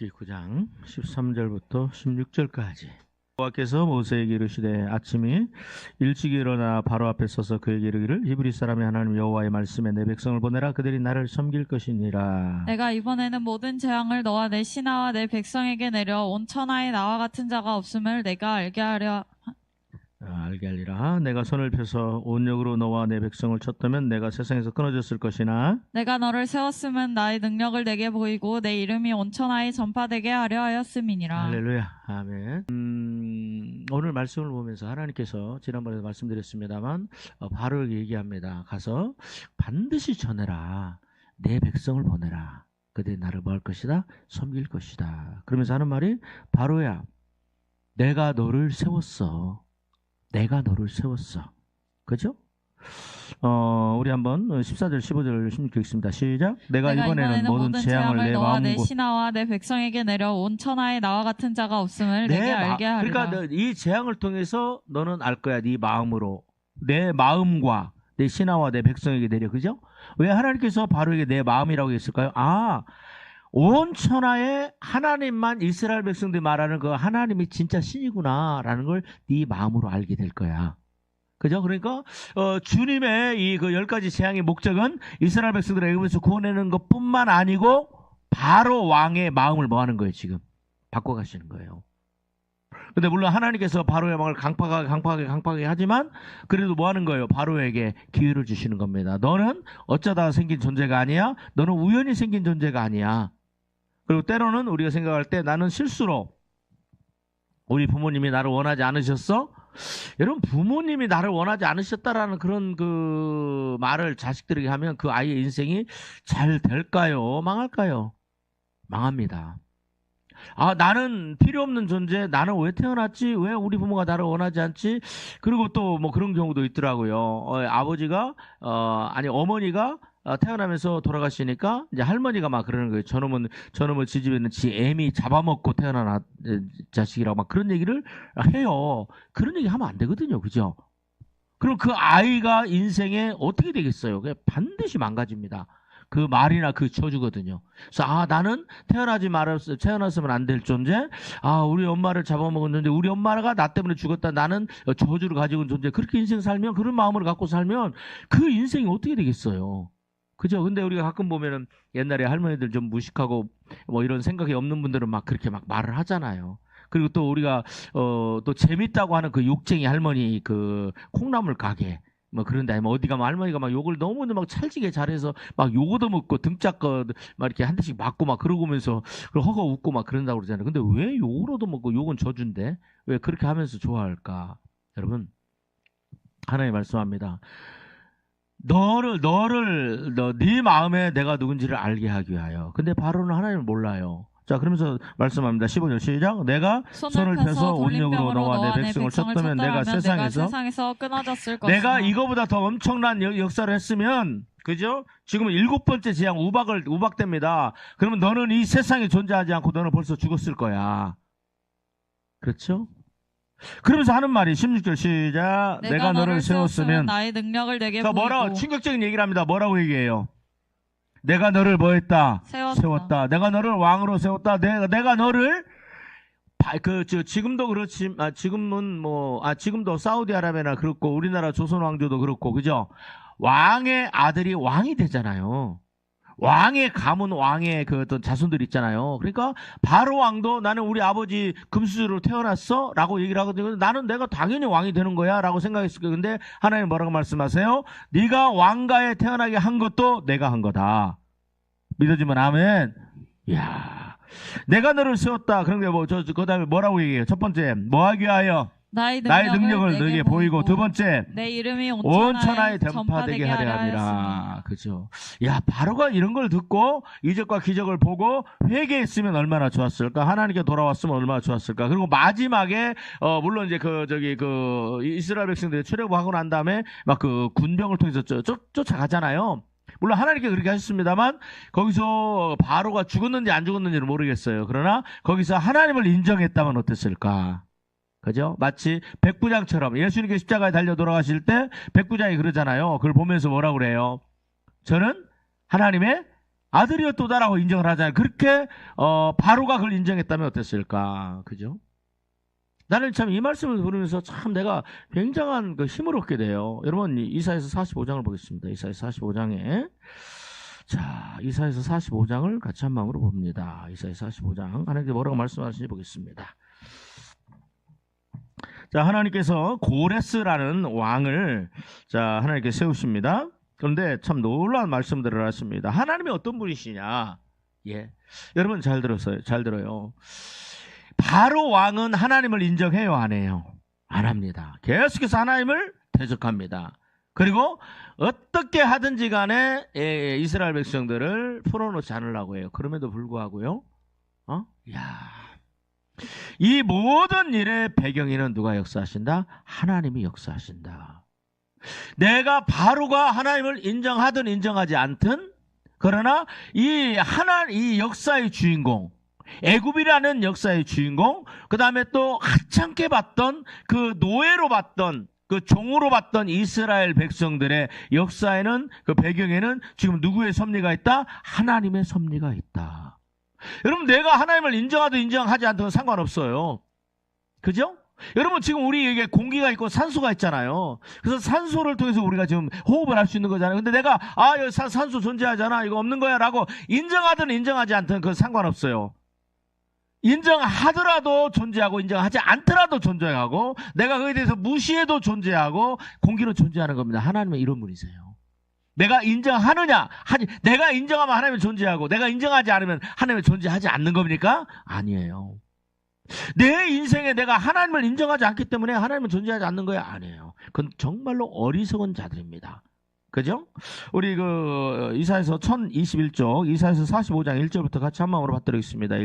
출애굽기 9장 13절부터 16절까지. 여호와께서 모세에게 이르시되 아침이 일찍 일어나 바로 앞에 서서 그에게 이르기를 히브리 사람의 하나님 여호와의 말씀에 내 백성을 보내라. 그들이 나를 섬길 것이니라. 내가 이번에는 모든 재앙을 너와 내 신하와 내 백성에게 내려 온 천하에 나와 같은 자가 없음을 내가 알게 하리라. 내가 손을 펴서 온력으로 너와 내 백성을 쳤다면 내가 세상에서 끊어졌을 것이나 내가 너를 세웠음은 나의 능력을 내게 보이고 내 이름이 온 천하에 전파되게 하려 하였음이니라. 할렐루야. 아멘. 오늘 말씀을 보면서 하나님께서 지난번에 말씀드렸습니다만 바로 얘기합니다. 가서 반드시 전해라. 내 백성을 보내라. 그들이 나를 뭐 할 것이다? 섬길 것이다. 그러면서 하는 말이 바로야. 내가 너를 세웠어. 내가 너를 세웠어. 그죠? 우리 한번 14절, 15절, 16절 읽습니다. 시작. 내가 이번에는 모든 재앙을 내 너와 내 마음과 신하와 내 백성에게 내려 온 천하에 나와 같은 자가 없음을 내게 알게 하리라. 그러니까 이 재앙을 통해서 너는 알 거야. 네 마음으로. 내 마음과 내 신하와 내 백성에게 내려. 그죠? 왜 하나님께서 바로에게 내 마음이라고 했을까요? 온 천하에 하나님만 이스라엘 백성들이 말하는 그 하나님이 진짜 신이구나라는 걸 네 마음으로 알게 될 거야. 그죠? 그러니까 주님의 이 그 10가지 재앙의 목적은 이스라엘 백성들을 애굽에서 구원하는 것뿐만 아니고 바로 왕의 마음을 뭐 하는 거예요? 지금 바꿔가시는 거예요. 근데 물론 하나님께서 바로의 마음을 강팍하게 하지만 그래도 뭐 하는 거예요? 바로에게 기회를 주시는 겁니다. 너는 어쩌다 생긴 존재가 아니야. 너는 우연히 생긴 존재가 아니야. 그리고 때로는 우리가 생각할 때 나는 실수로 우리 부모님이 나를 원하지 않으셨어? 여러분, 부모님이 나를 원하지 않으셨다라는 그런 그 말을 자식들에게 하면 그 아이의 인생이 잘 될까요? 망할까요? 망합니다. 나는 필요 없는 존재, 나는 왜 태어났지? 왜 우리 부모가 나를 원하지 않지? 그리고 또 뭐 그런 경우도 있더라고요. 아버지가, 어머니가 태어나면서 돌아가시니까 이제 할머니가 막 그러는 거예요. 저놈은 지집에는 지 애미 잡아먹고 태어난 자식이라고 막 그런 얘기를 해요. 그런 얘기 하면 안 되거든요. 그죠? 그럼 그 아이가 인생에 어떻게 되겠어요? 그냥 반드시 망가집니다. 그 말이나 그 저주거든요. 그래서 나는 태어났으면 안 될 존재. 우리 엄마를 잡아먹은 존재. 우리 엄마가 나 때문에 죽었다. 나는 저주를 가지고 온 존재. 그렇게 인생 살면, 그런 마음을 갖고 살면 그 인생이 어떻게 되겠어요? 그죠? 근데 우리가 가끔 보면은 옛날에 할머니들 좀 무식하고 뭐 이런 생각이 없는 분들은 막 그렇게 막 말을 하잖아요. 그리고 또 우리가 또 재밌다고 하는 그 욕쟁이 할머니 그 콩나물 가게 뭐 그런데 아니면 어디 가면 할머니가 막 욕을 너무 막 찰지게 잘해서 막 욕 얻어먹고 등짝껏 막 이렇게 한 대씩 맞고 막 그러고 면서 허거 웃고 막 그런다고 그러잖아요. 근데 왜 욕을 얻어먹고 욕은 저주인데 왜 그렇게 하면서 좋아할까? 여러분, 하나님 말씀합니다. 네 마음에 내가 누군지를 알게 하기 위하여. 근데 바로는 하나님을 몰라요. 자, 그러면서 말씀합니다. 15절 시작. 내가 손을 펴서 온력으로 너와 내 백성을 쳤다면 내가 세상에서 끊어졌을 것이다. 내가 이거보다 더 엄청난 역사를 했으면, 그죠? 지금 7번째 재앙 우박됩니다. 그러면 너는 이 세상에 존재하지 않고 너는 벌써 죽었을 거야. 그렇죠? 그러면서 하는 말이 16절 시작. 내가 너를 세웠으면 나의 능력을 내게 보이고. 충격적인 얘기를 합니다. 뭐라고 얘기해요? 내가 너를 뭐 했다? 세웠다. 내가 너를 왕으로 세웠다. 내가 너를 지금도 그렇지. 지금도 사우디아라비아나 그렇고 우리나라 조선 왕조도 그렇고, 그죠? 왕의 아들이 왕이 되잖아요. 왕의 가문, 왕의 그 어떤 자손들 있잖아요. 그러니까 바로 왕도 나는 우리 아버지 금수저로 태어났어? 라고 얘기를 하거든요. 나는 내가 당연히 왕이 되는 거야 라고 생각했을 거예요. 근데 하나님 뭐라고 말씀하세요? 네가 왕가에 태어나게 한 것도 내가 한 거다. 믿어지면 아멘. 이야, 내가 너를 세웠다. 그런데 그 다음에 뭐라고 얘기해요? 첫 번째, 뭐 하기 위하여? 나의 능력을 너에게 보이고, 두 번째, 내 이름이 온 천하에 전파되게 하려 함이라. 그죠? 야, 바로가 이런 걸 듣고 이적과 기적을 보고 회개했으면 얼마나 좋았을까? 하나님께 돌아왔으면 얼마나 좋았을까? 그리고 마지막에 물론 이제 이스라엘 백성들이 출애굽하고 난 다음에 막 그 군병을 통해서 쫓아가잖아요. 물론 하나님께 그렇게 하셨습니다만 거기서 바로가 죽었는지 안 죽었는지는 모르겠어요. 그러나 거기서 하나님을 인정했다면 어땠을까? 그죠? 마치 백부장처럼 예수님께 십자가에 달려 돌아가실 때 백부장이 그러잖아요. 그걸 보면서 뭐라고 그래요? 저는 하나님의 아들이었도다라고 인정을 하잖아요. 그렇게 바로가 그걸 인정했다면 어땠을까? 그죠? 나는 참 이 말씀을 들으면서 참 내가 굉장한 그 힘을 얻게 돼요. 여러분, 이사야서 45장을 보겠습니다. 이사야서 45장에. 자, 이사야서 45장을 같이 한 마음으로 봅니다. 이사야서 45장. 하나님께서 뭐라고 말씀하시는지 보겠습니다. 자, 하나님께서 고레스라는 왕을 자, 하나님께서 세우십니다. 그런데 참 놀라운 말씀들을 하십니다. 하나님이 어떤 분이시냐? 예. 여러분 잘 들었어요. 잘 들어요. 바로 왕은 하나님을 인정해요, 안 해요? 안 합니다. 계속해서 하나님을 대적합니다. 그리고 어떻게 하든지 간에 이스라엘 백성들을 풀어놓지 않으려고 해요. 그럼에도 불구하고요. 이 모든 일의 배경에는 누가 역사하신다? 하나님이 역사하신다. 내가 바로가 하나님을 인정하든 인정하지 않든, 그러나 이 역사의 주인공, 애굽이라는 역사의 주인공, 그 다음에 또 하찮게 봤던 그 노예로 봤던 그 종으로 봤던 이스라엘 백성들의 역사에는, 그 배경에는 지금 누구의 섭리가 있다? 하나님의 섭리가 있다. 여러분, 내가 하나님을 인정하든 인정하지 않든 상관없어요. 그죠? 여러분, 지금 우리에게 공기가 있고 산소가 있잖아요. 그래서 산소를 통해서 우리가 지금 호흡을 할 수 있는 거잖아요. 근데 내가 여기 산소 존재하잖아, 이거 없는 거야 라고 인정하든 인정하지 않든 그건 상관없어요. 인정하더라도 존재하고 인정하지 않더라도 존재하고, 내가 그에 대해서 무시해도 존재하고, 공기는 존재하는 겁니다. 하나님은 이런 분이세요. 내가 인정하느냐, 내가 인정하면 하나님은 존재하고, 내가 인정하지 않으면 하나님은 존재하지 않는 겁니까? 아니에요. 내 인생에 내가 하나님을 인정하지 않기 때문에 하나님은 존재하지 않는 거야? 아니에요. 그건 정말로 어리석은 자들입니다. 그죠? 우리 이사야서 1021쪽, 이사야서 45장 1절부터 같이 한 마음으로 받들겠습니다.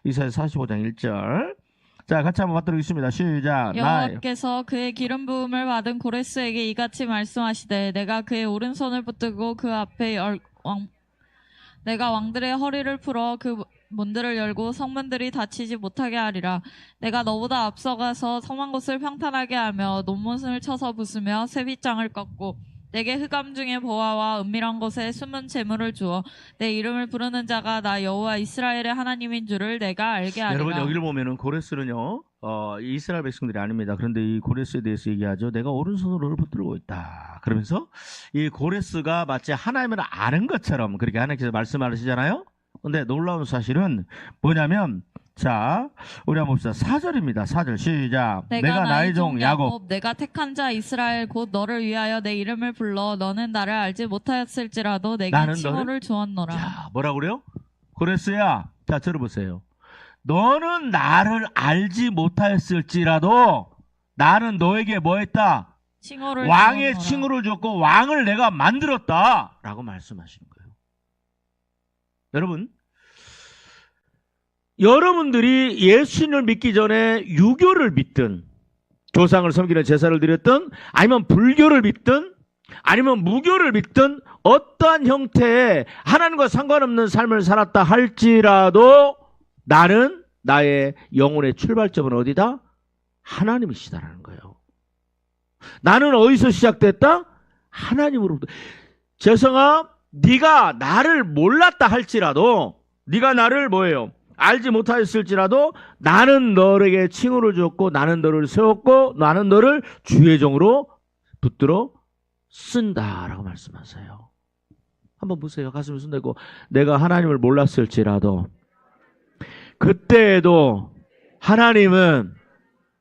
이사야서 45장 1절. 자, 같이 한번 받들겠습니다. 시작. 여호와께서 그의 기름 부음을 받은 고레스에게 이같이 말씀하시되, 내가 그의 오른손을 붙들고 그 앞에 내가 왕들의 허리를 풀어 그 문들을 열고 성문들이 닫히지 못하게 하리라. 내가 너보다 앞서가서 성한 곳을 평탄하게 하며 논문을 쳐서 부수며 쇠빗장을 꺾고, 내게 흑암 중에 보화와 은밀한 곳에 숨은 재물을 주어 내 이름을 부르는 자가 나 여호와 이스라엘의 하나님인 줄을 내가 알게 하리라. 여러분, 여기를 보면은 고레스는요, 이스라엘 백성들이 아닙니다. 그런데 이 고레스에 대해서 얘기하죠. 내가 오른손으로 붙들고 있다. 그러면서 이 고레스가 마치 하나님을 아는 것처럼 그렇게 하나님께서 말씀하시잖아요. 근데 놀라운 사실은 뭐냐면, 자, 우리 한번 봅시다. 4절입니다. 4절 시작. 내가 나의 종 야곱, 내가 택한 자 이스라엘 곧 너를 위하여 내 이름을 불러 너는 나를 알지 못하였을지라도 내게 칭호를 주었노라. 자, 뭐라고 그래요? 고레스야, 자, 들어보세요. 너는 나를 알지 못하였을지라도 나는 너에게 뭐 했다? 왕의 칭호를 줬고 왕을 내가 만들었다 라고 말씀하시는 거예요. 여러분들이 예수님을 믿기 전에 유교를 믿든, 조상을 섬기는 제사를 드렸든, 아니면 불교를 믿든, 아니면 무교를 믿든, 어떠한 형태의 하나님과 상관없는 삶을 살았다 할지라도 나는 나의 영혼의 출발점은 어디다? 하나님이시다라는 거예요. 나는 어디서 시작됐다? 하나님으로부터. 재성아, 네가 나를 몰랐다 할지라도, 네가 나를 뭐예요? 알지 못하였을지라도 나는 너에게 칭호를 줬고 나는 너를 세웠고 나는 너를 주의 종으로 붙들어 쓴다라고 말씀하세요. 한번 보세요. 가슴을 손대고, 내가 하나님을 몰랐을지라도 그때에도 하나님은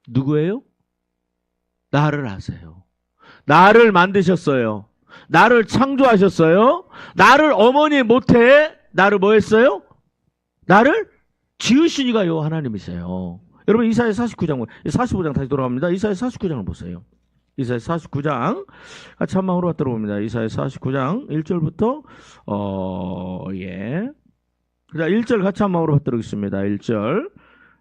누구예요? 나를 아세요. 나를 만드셨어요. 나를 창조하셨어요. 나를 어머니 모태에 나를 뭐 했어요? 나를 지으시니가요 하나님이세요. 여러분, 이사야 45장 다시 돌아갑니다. 이사야 49장을 보세요. 이사야 49장 같이 한 마음으로 들어봅니다. 이사야 49장 1절부터 자, 1절 같이 한 마음으로 들어보겠습니다. 1절.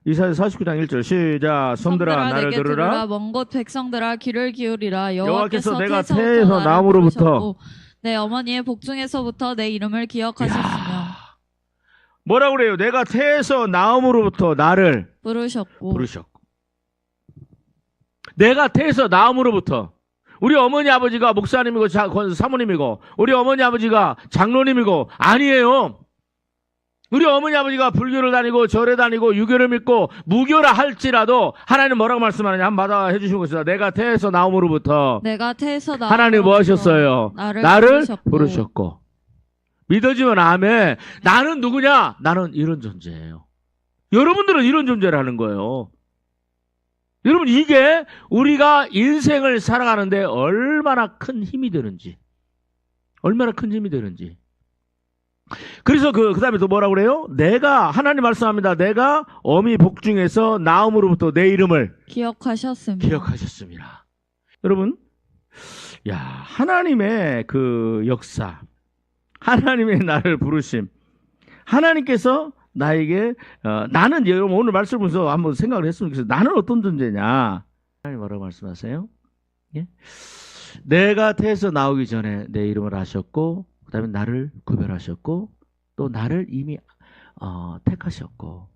이사야 49장 1절 시작. 손들아 나를 들으라. 먼 곳 백성들아 귀를 기울이라. 여호와께서 내가 태에서 나옴으로부터 내 어머니의 복중에서부터 내 이름을 기억하셨으며. 뭐라고 그래요? 내가 태에서 나옴으로부터 나를 부르셨고. 내가 태에서 나옴으로부터. 우리 어머니 아버지가 목사님이고 사모님이고 우리 어머니 아버지가 장로님이고 아니에요. 우리 어머니 아버지가 불교를 다니고 절에 다니고 유교를 믿고 무교라 할지라도 하나님 뭐라고 말씀하느냐 한번 받아 해주시는 것이다. 내가 태에서 나옴으로부터 내가 태에서 나옴으로부터 하나님 뭐 하셨어요? 나를 부르셨고. 믿어지면 아멘. 나는 누구냐? 나는 이런 존재예요. 여러분들은 이런 존재라는 거예요. 여러분, 이게 우리가 인생을 살아가는데 얼마나 큰 힘이 되는지. 얼마나 큰 힘이 되는지. 그래서 그 다음에 또 뭐라고 그래요? 내가, 하나님 말씀합니다. 내가 어미 복중에서 나옴으로부터 내 이름을 기억하셨습니다. 여러분, 야, 하나님의 그 역사, 하나님의 나를 부르심, 하나님께서 나에게, 나는, 여러분, 오늘 말씀을 보면서 한번 생각을 했으면 좋겠어요. 나는 어떤 존재냐? 하나님 뭐라고 말씀하세요? 예? 내가 태에서 나오기 전에 내 이름을 아셨고, 그 다음에 나를 구별하셨고, 또 나를 이미 택하셨고,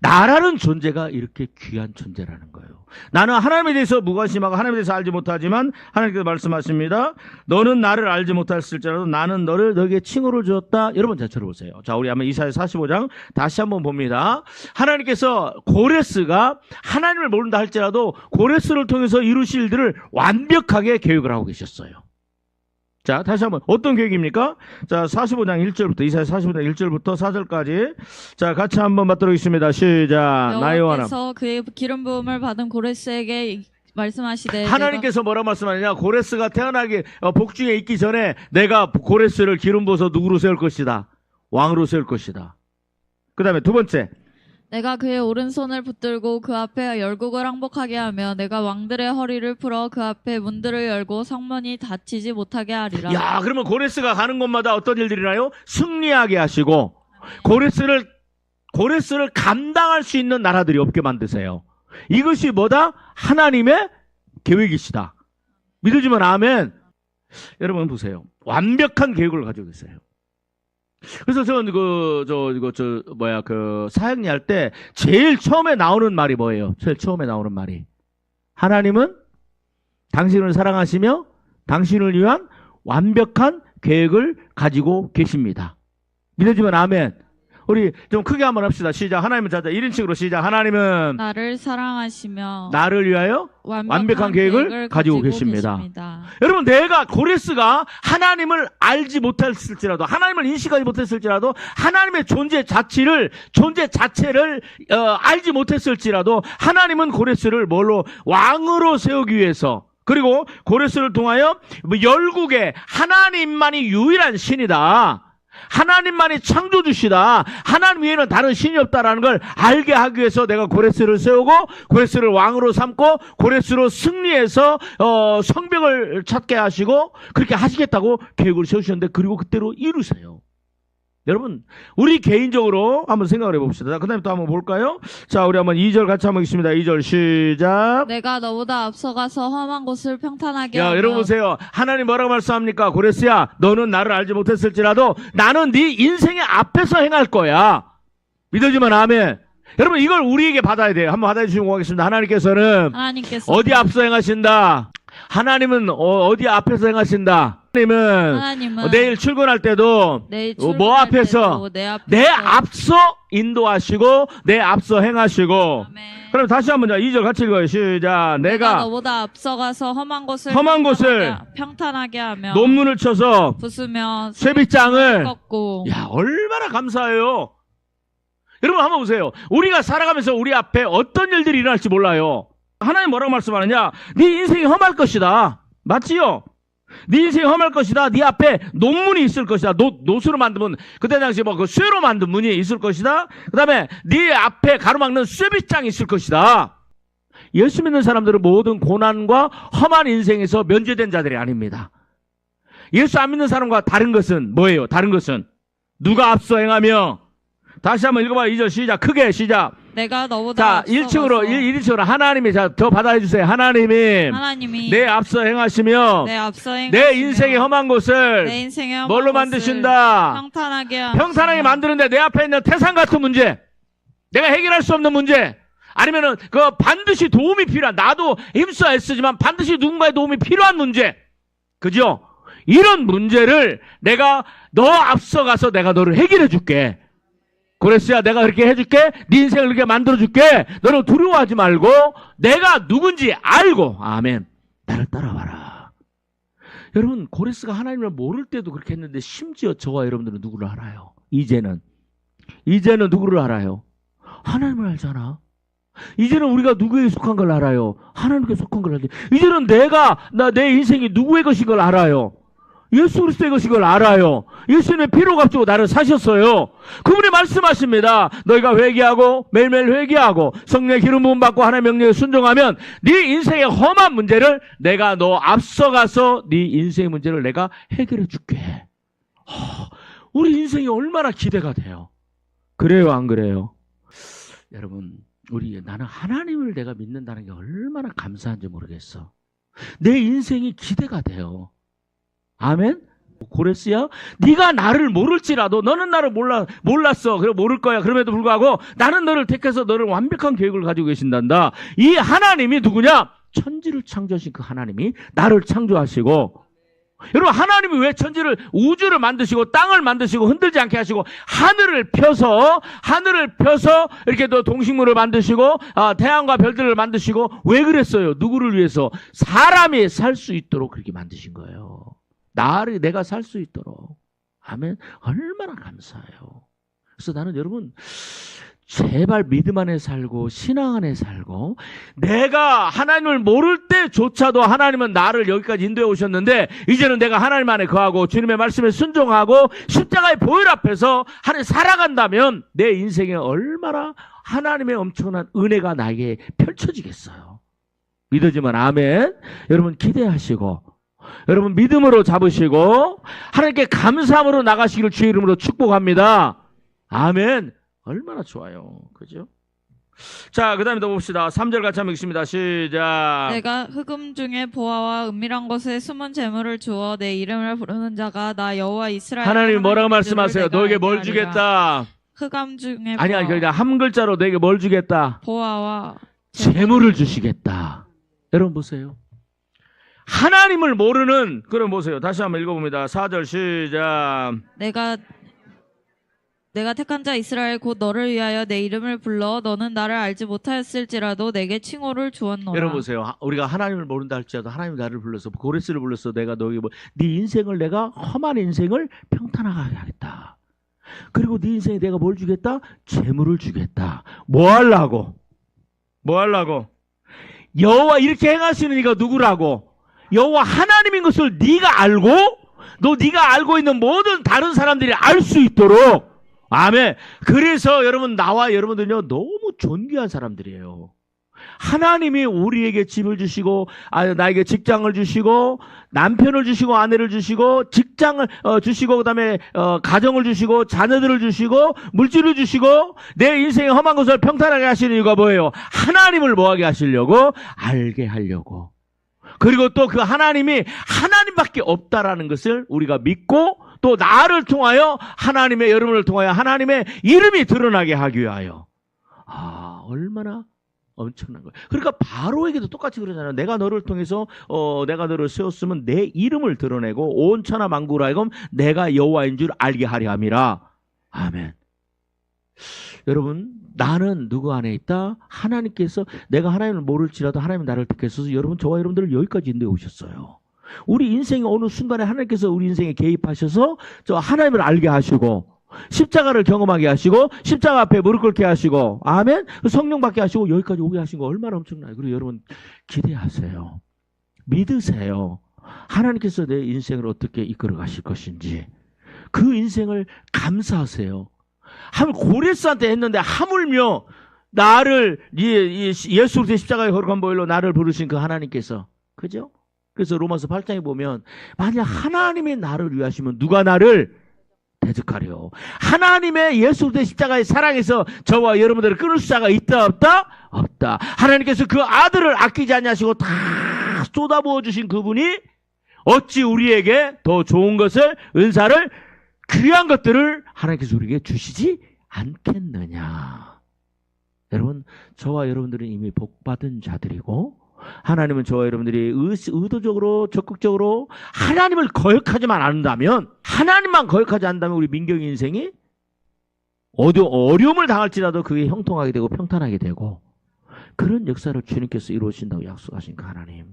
나라는 존재가 이렇게 귀한 존재라는 거예요. 나는 하나님에 대해서 무관심하고 하나님에 대해서 알지 못하지만 하나님께서 말씀하십니다. 너는 나를 알지 못했을지라도 나는 너를 너에게 칭호를 주었다. 여러분 잘 들어보세요. 자, 우리 한번 이사야 45장 다시 한번 봅니다. 하나님께서 고레스가 하나님을 모른다 할지라도 고레스를 통해서 이루실 일들을 완벽하게 계획을 하고 계셨어요. 자, 다시 한번 어떤 계획입니까? 자, 45장 1절부터 이사야 45장 1절부터 4절까지 자, 같이 한번 받도록 하겠습니다. 시작. 나의 원함. 여호와께서 그의 기름 부음을 받은 고레스에게 말씀하시되 하나님께서 뭐라고 말씀하느냐? 고레스가 태어나기 복중에 있기 전에 내가 고레스를 기름 부어서 누구로 세울 것이다. 왕으로 세울 것이다. 그 다음에 두 번째. 내가 그의 오른손을 붙들고 그 앞에 열국을 항복하게 하며 내가 왕들의 허리를 풀어 그 앞에 문들을 열고 성문이 닫히지 못하게 하리라. 야, 그러면 고레스가 가는 곳마다 어떤 일들이 나요? 승리하게 하시고 고레스를 감당할 수 있는 나라들이 없게 만드세요. 이것이 뭐다? 하나님의 계획이시다. 믿어지면 아멘. 여러분 보세요. 완벽한 계획을 가지고 계세요. 그래서 저는 사역리 할 때 제일 처음에 나오는 말이 뭐예요? 제일 처음에 나오는 말이 하나님은 당신을 사랑하시며 당신을 위한 완벽한 계획을 가지고 계십니다. 믿어지면 아멘. 우리 좀 크게 한번 합시다. 시작. 하나님은 자자 1인칭으로 시작. 하나님은 나를 사랑하시며 나를 위하여 완벽한 계획을 가지고 계십니다. 여러분, 내가 고레스가 하나님을 알지 못했을지라도 하나님을 인식하지 못했을지라도 하나님의 존재 자체를 알지 못했을지라도 하나님은 고레스를 뭘로 왕으로 세우기 위해서 그리고 고레스를 통하여 열국에 하나님만이 유일한 신이다. 하나님만이 창조주시다. 하나님 외에는 다른 신이 없다라는 걸 알게 하기 위해서 내가 고레스를 세우고 고레스를 왕으로 삼고 고레스로 승리해서 성벽을 찾게 하시고 그렇게 하시겠다고 계획을 세우셨는데 그리고 그때로 이루세요. 여러분, 우리 개인적으로 한번 생각을 해봅시다. 그 다음에 또 한번 볼까요? 자, 우리 한번 2절 같이 한번 읽습니다. 2절 시작. 내가 너보다 앞서가서 험한 곳을 평탄하게 하며. 여러분 보세요. 하나님 뭐라고 말씀합니까? 고레스야, 너는 나를 알지 못했을지라도 나는 네 인생의 앞에서 행할 거야. 믿어지면 아멘. 여러분, 이걸 우리에게 받아야 돼요. 한번 받아주시고 가겠습니다. 하나님께서는 어디 앞서 행하신다? 하나님은 어디 앞에서 행하신다? 하나님은 내일 출근할 때도 뭐 앞에서? 내 앞서 인도하시고 내 앞서 행하시고. 아멘. 그럼 다시 한번 2절 같이 읽어요. 시작. 내가 너보다 앞서가서 험한 곳을 평탄하게 하며 논문을 쳐서 부수며 쇠빗장을 꺾고. 야, 얼마나 감사해요. 여러분 한번 보세요. 우리가 살아가면서 우리 앞에 어떤 일들이 일어날지 몰라요. 하나님 뭐라고 말씀하느냐? 네 인생이 험할 것이다. 맞지요? 네 인생이 험할 것이다. 네 앞에 논문이 있을 것이다. 노수로 만든 문. 그때 당시 그 쇠로 만든 문이 있을 것이다. 그 다음에 네 앞에 가로막는 쇠빗장이 있을 것이다. 예수 믿는 사람들은 모든 고난과 험한 인생에서 면제된 자들이 아닙니다. 예수 안 믿는 사람과 다른 것은 뭐예요? 다른 것은 누가 앞서 행하며. 다시 한번 읽어봐요. 2절 시작. 크게 시작. 내가 너보다 자, 1층으로 하나님이 더 받아해 주세요. 하나님이 내 앞서 행하시며 내 인생의 험한 곳을 뭘로 만드신다? 평탄하게 만드는데 내 앞에 있는 태산 같은 문제, 내가 해결할 수 없는 문제, 아니면은 그 반드시 도움이 필요한, 나도 힘써 애쓰지만 반드시 누군가의 도움이 필요한 문제, 그죠? 이런 문제를 내가 너 앞서가서 내가 너를 해결해 줄게. 고레스야, 내가 그렇게 해줄게. 네 인생을 그렇게 만들어줄게. 너는 두려워하지 말고 내가 누군지 알고, 아멘, 나를 따라와라. 여러분, 고레스가 하나님을 모를 때도 그렇게 했는데 심지어 저와 여러분들은 누구를 알아요? 이제는 누구를 알아요? 하나님을 알잖아. 이제는 우리가 누구에게 속한 걸 알아요? 하나님께 속한 걸 알지. 이제는 내 인생이 누구의 것인 걸 알아요. 예수 그리스도의 것인 걸 알아요. 예수님의 피로 값주고 나를 사셨어요. 그분이 말씀하십니다. 너희가 회개하고 매일매일 회개하고 성령의 기름 부음 받고 하나님의 명령에 순종하면 네 인생의 험한 문제를 내가 너 앞서가서 네 인생의 문제를 내가 해결해 줄게. 우리 인생이 얼마나 기대가 돼요. 그래요, 안 그래요? 여러분, 나는 하나님을 내가 믿는다는 게 얼마나 감사한지 모르겠어. 내 인생이 기대가 돼요. 아멘? 고레스야, 네가 나를 모를지라도, 너는 나를 몰랐어. 그래, 모를 거야. 그럼에도 불구하고 나는 너를 택해서 너를 완벽한 계획을 가지고 계신단다. 이 하나님이 누구냐? 천지를 창조하신 그 하나님이 나를 창조하시고, 여러분, 하나님이 왜 우주를 만드시고 땅을 만드시고 흔들지 않게 하시고 하늘을 펴서 이렇게 또 동식물을 만드시고 태양과 별들을 만드시고 왜 그랬어요? 누구를 위해서? 사람이 살 수 있도록 그렇게 만드신 거예요. 내가 살 수 있도록. 아멘. 얼마나 감사해요. 그래서 나는 여러분, 제발 믿음 안에 살고 신앙 안에 살고, 내가 하나님을 모를 때조차도 하나님은 나를 여기까지 인도해 오셨는데 이제는 내가 하나님 안에 거하고 주님의 말씀에 순종하고 십자가의 보혈 앞에서 하나님 살아간다면 내 인생에 얼마나 하나님의 엄청난 은혜가 나에게 펼쳐지겠어요. 믿어지면 아멘. 여러분 기대하시고, 여러분 믿음으로 잡으시고 하나님께 감사함으로 나가시기를 주의 이름으로 축복합니다. 아멘. 얼마나 좋아요. 그죠? 자, 그 다음에 더 봅시다. 3절 같이 한번 읽습니다. 시작. 내가 흑음 중에 보아와 은밀한 곳에 숨은 재물을 주어 내 이름을 부르는 자가 나 여호와 이스라엘 하나님이 뭐라고 말씀하세요? 너에게 뭘 주겠다? 흑암 중에 아니 그냥 한 글자로 너에게 뭘 주겠다? 보아와 재물을 주시겠다. 여러분 보세요. 하나님을 모르는, 그럼 보세요. 다시 한번 읽어봅니다. 4절 시작. 내가 택한 자 이스라엘 곧 너를 위하여 내 이름을 불러 너는 나를 알지 못하였을지라도 내게 칭호를 주었노라. 여러분 보세요. 우리가 하나님을 모른다 할지라도 하나님이 나를 불러서 고레스를 불러서 내가 너에게 네 인생을 내가 험한 인생을 평탄하게 하겠다. 그리고 네 인생에 내가 뭘 주겠다? 재물을 주겠다. 뭐 하려고? 여호와 이렇게 행하시는 이가 누구라고? 여호와 하나님인 것을 네가 알고 네가 알고 있는 모든 다른 사람들이 알 수 있도록. 아멘. 그래서 여러분, 나와 여러분들은요 너무 존귀한 사람들이에요. 하나님이 우리에게 집을 주시고 나에게 직장을 주시고 남편을 주시고 아내를 주시고 직장을 주시고 그다음에 가정을 주시고 자녀들을 주시고 물질을 주시고 내 인생의 험한 것을 평탄하게 하시는 이유가 뭐예요? 하나님을 뭐하게 하시려고? 알게 하려고. 그리고 또 그 하나님이 하나님밖에 없다라는 것을 우리가 믿고 또 나를 통하여 하나님의 여러분을 통하여 하나님의 이름이 드러나게 하기 위하여. 얼마나 엄청난 거예요. 그러니까 바로에게도 똑같이 그러잖아요. 내가 너를 통해서 내가 너를 세웠으면 내 이름을 드러내고 온 천하 만국을 하여금 내가 여호와인 줄 알게 하려 함이라. 아멘. 여러분, 나는 누구 안에 있다? 하나님께서, 내가 하나님을 모를지라도 하나님은 나를 택해서 저와 여러분들을 여기까지 인도해 오셨어요. 우리 인생의 어느 순간에 하나님께서 우리 인생에 개입하셔서 저 하나님을 알게 하시고 십자가를 경험하게 하시고 십자가 앞에 무릎 꿇게 하시고, 아멘, 성령 받게 하시고 여기까지 오게 하신 거 얼마나 엄청나요. 그리고 여러분 기대하세요. 믿으세요. 하나님께서 내 인생을 어떻게 이끌어 가실 것인지 그 인생을 감사하세요. 고레스한테 했는데 하물며 나를 예수 그리스도의 십자가의 거룩한 보혈로 나를 부르신 그 하나님께서, 그죠? 그래서 로마서 8장에 보면 만약 하나님이 나를 위하시면 누가 나를 대적하려? 하나님의 예수 그리스도의 십자가의 사랑에서 저와 여러분들을 끊을 수자가 있다 없다? 없다. 하나님께서 그 아들을 아끼지 않으시고 다 쏟아부어 주신 그분이 어찌 우리에게 더 좋은 것을, 은사를, 귀한 것들을 하나님께서 우리에게 주시지 않겠느냐. 여러분, 저와 여러분들은 이미 복받은 자들이고 하나님은 저와 여러분들이 의도적으로 적극적으로 하나님을 거역하지만 않는다면, 하나님만 거역하지 않는다면 우리 민경의 인생이 어려움을 당할지라도 그게 형통하게 되고 평탄하게 되고 그런 역사를 주님께서 이루어진다고 약속하신 그 하나님.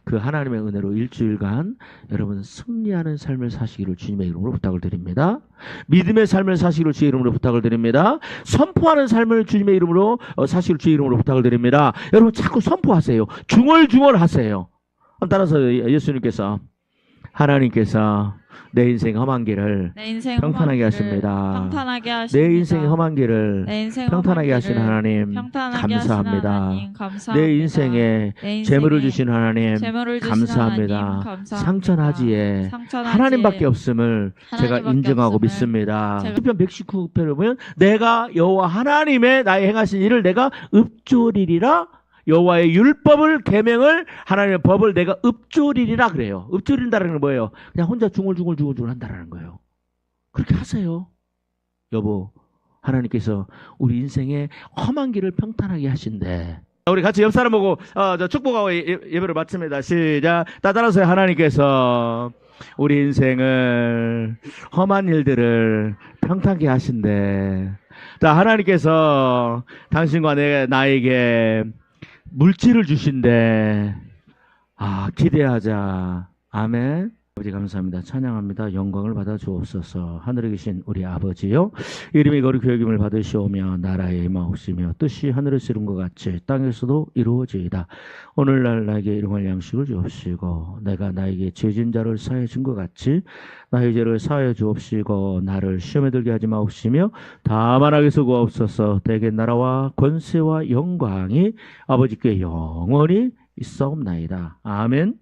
그 하나님의 은혜로 일주일간 여러분 승리하는 삶을 사시기를 주님의 이름으로 부탁을 드립니다. 믿음의 삶을 사시기를 주의 이름으로 부탁을 드립니다. 선포하는 삶을 주님의 이름으로 사시기를 주의 이름으로 부탁을 드립니다. 여러분 자꾸 선포하세요. 중얼중얼하세요. 따라서 예수님께서 하나님께서 내 인생 험한 길을 평탄하게 하십니다. 내 인생 험한 길을 평탄하게 하신 하나님 감사합니다. 내 인생에 재물을 주신 하나님 감사합니다. 상천하지에 하나님밖에 없음을 제가 인정하고 믿습니다. 시편 119편을 보면 내가 여호와 하나님의 나의 행하신 일을 내가 읊조리리라. 여호와의 율법을 계명을 하나님의 법을 내가 읊조리리라 그래요. 읊조린다는 건 뭐예요? 그냥 혼자 중얼중얼 한다는 거예요. 그렇게 하세요. 여보, 하나님께서 우리 인생의 험한 길을 평탄하게 하신대. 우리 같이 옆 사람 보고 축복하고 예배를 마칩니다. 시작. 따라서요. 하나님께서 우리 인생을 험한 일들을 평탄하게 하신대. 자, 하나님께서 당신과 나에게 물질을 주신대. 기대하자. 아멘. 아버지 감사합니다. 찬양합니다. 영광을 받아 주옵소서. 하늘에 계신 우리 아버지요, 이름이 거룩히 여김을 받으시오며 나라에 임하옵시며 뜻이 하늘에서 이룬 것 같이 땅에서도 이루어지이다. 오늘날 나에게 일용할 양식을 주옵시고 내가 나에게 죄진 자를 사하여 준 것 같이 나의 죄를 사하여 주옵시고 나를 시험에 들게 하지 마옵시며 다만 악에서 구하옵소서. 대개 나라와 권세와 영광이 아버지께 영원히 있사옵나이다. 아멘.